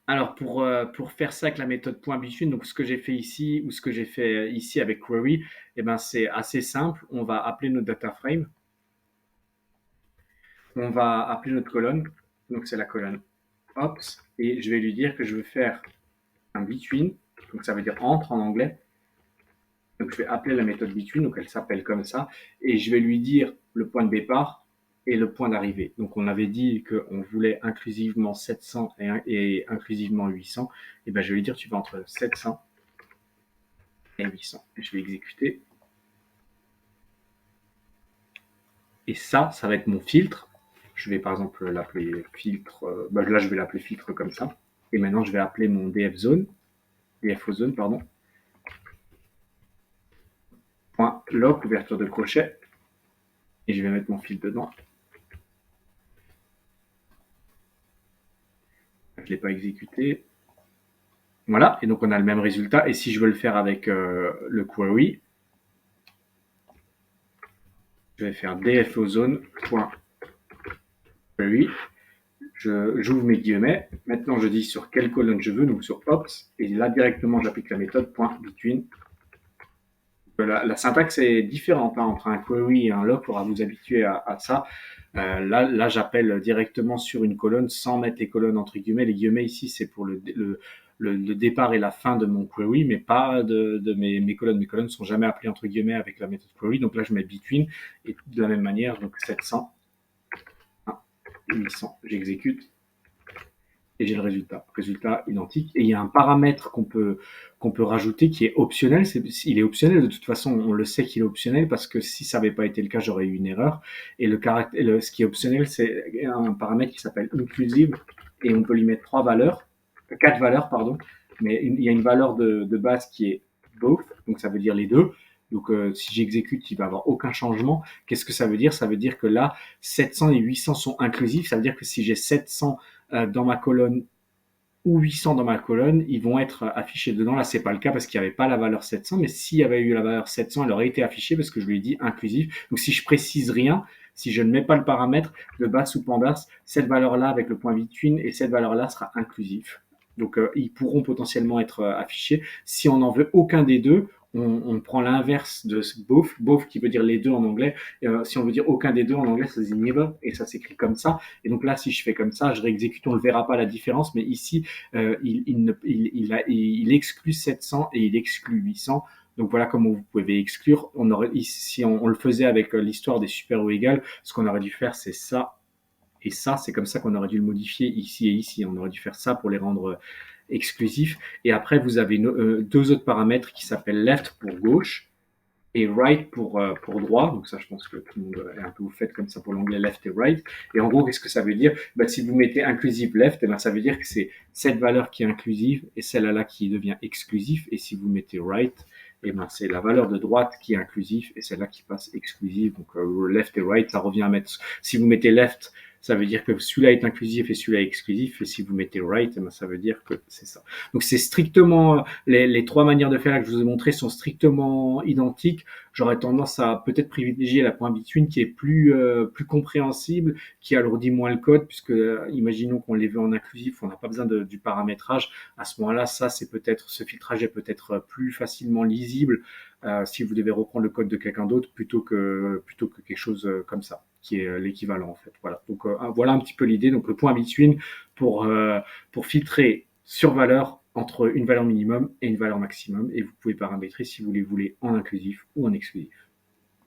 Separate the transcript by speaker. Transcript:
Speaker 1: Alors pour faire ça avec la méthode point between, donc ce que j'ai fait ici ou ce que j'ai fait ici avec query, eh ben, c'est assez simple. On va appeler notre data frame, on va appeler notre colonne, donc c'est la colonne ops, et je vais lui dire que je veux faire un between, donc ça veut dire entre en anglais. Donc je vais appeler la méthode between, donc elle s'appelle comme ça, et je vais lui dire le point de départ et le point d'arrivée. Donc on avait dit qu'on voulait inclusivement 700 et inclusivement 800, et ben je vais lui dire tu vas entre 700 et 800. Et je vais exécuter. Et ça va être mon filtre. Je vais par exemple l'appeler filtre, là je vais l'appeler filtre comme ça. Et maintenant je vais appeler mon DFO zone, pardon, point lock, ouverture de crochet, et je vais mettre mon filtre dedans. Je ne l'ai pas exécuté. Voilà, et donc on a le même résultat. Et si je veux le faire avec le query, je vais faire DFO zone.query. J'ouvre mes guillemets. Maintenant, je dis sur quelle colonne je veux, donc sur ops. Et là, directement, j'applique la méthode .between. La syntaxe est différente hein, entre un query et un lock. On va vous habituer à ça. Là j'appelle directement sur une colonne sans mettre les colonnes entre guillemets. Les guillemets ici, c'est pour le départ et la fin de mon query, mais pas de mes colonnes. Mes colonnes ne sont jamais appelées entre guillemets avec la méthode query. Donc là, je mets between et de la même manière, donc 700, 800, j'exécute et j'ai le résultat identique. Et il y a un paramètre qu'on peut rajouter qui est optionnel. Il est optionnel de toute façon, on le sait qu'il est optionnel parce que si ça n'avait pas été le cas, j'aurais eu une erreur. Et ce qui est optionnel, c'est un paramètre qui s'appelle inclusive et on peut lui mettre quatre valeurs, pardon. Mais il y a une valeur de base qui est both, donc ça veut dire les deux. Donc si j'exécute, il va avoir aucun changement. Qu'est-ce que ça veut dire? Ça veut dire que là, 700 et 800 sont inclusifs. Ça veut dire que si j'ai 700 dans ma colonne ou 800 dans ma colonne, ils vont être affichés dedans. Là, c'est pas le cas parce qu'il n'y avait pas la valeur 700, mais s'il y avait eu la valeur 700, elle aurait été affichée parce que je lui ai dit inclusif. Donc, si je précise rien, si je ne mets pas le paramètre de base ou pandas, cette valeur-là avec le point between et cette valeur-là sera inclusif. Donc, ils pourront potentiellement être affichés. Si on n'en veut aucun des deux, on prend l'inverse de both qui veut dire les deux en anglais. Si on veut dire aucun des deux en anglais, ça se dit neither et ça s'écrit comme ça. Et donc là, si je fais comme ça, je réexécute, on ne verra pas la différence, mais ici, il exclut 700 et il exclut 800. Donc voilà comment vous pouvez exclure. Si on le faisait avec l'histoire des super ou égales, ce qu'on aurait dû faire, c'est ça et ça. C'est comme ça qu'on aurait dû le modifier ici et ici. On aurait dû faire ça pour les rendre exclusifs. Et après, vous avez deux autres paramètres qui s'appellent left pour gauche et right pour droit. Donc ça, je pense que tout le monde est un peu fait comme ça pour l'anglais left et right. Et en gros, qu'est-ce que ça veut dire? Si vous mettez inclusive left, ça veut dire que c'est cette valeur qui est inclusive et celle-là qui devient exclusive. Et si vous mettez right, c'est la valeur de droite qui est inclusive et celle-là qui passe exclusive. Donc left et right, ça revient à mettre. Si vous mettez left, ça veut dire que celui-là est inclusif et celui-là est exclusif. Et si vous mettez right, ça veut dire que c'est ça. Donc c'est strictement les trois manières de faire que je vous ai montrées sont strictement identiques. J'aurais tendance à peut-être privilégier la point between qui est plus compréhensible, qui alourdit moins le code, puisque imaginons qu'on les veut en inclusif, on n'a pas besoin du paramétrage. À ce moment-là, ce filtrage est peut-être plus facilement lisible si vous devez reprendre le code de quelqu'un d'autre plutôt que quelque chose comme ça, qui est l'équivalent en fait. Voilà. Donc voilà un petit peu l'idée. Donc le point between pour filtrer sur valeur entre une valeur minimum et une valeur maximum et vous pouvez paramétrer si vous les voulez en inclusif ou en exclusif.